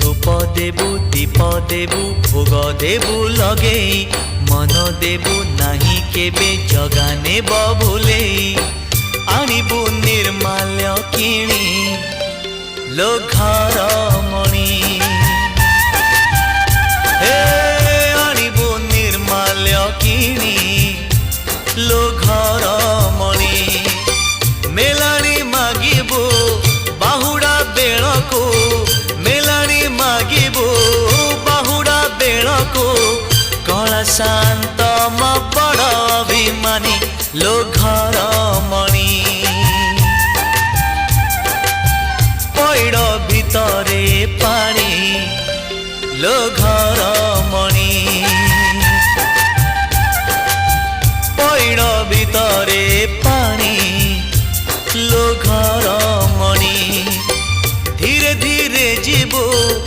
धूप देबु दीप देबु भोग देबु लगे मन देबु नाही केबे जगा नेब भूले आणिबु निर्माल्य किणी लो घर मणि आणिबु निर्माल्य किणी लो घर मणि मेलाणी मागिबु बाहुड़ा बेलको मेलाणी मागिबु बाहुड़ा बेलको कला शांत म बड़ अभिमानी लो घर मणि पैड़ भितरे पानी लो घर मणि पैड़ भितरे पानी लो घर मणि धीरे धीरे जीवो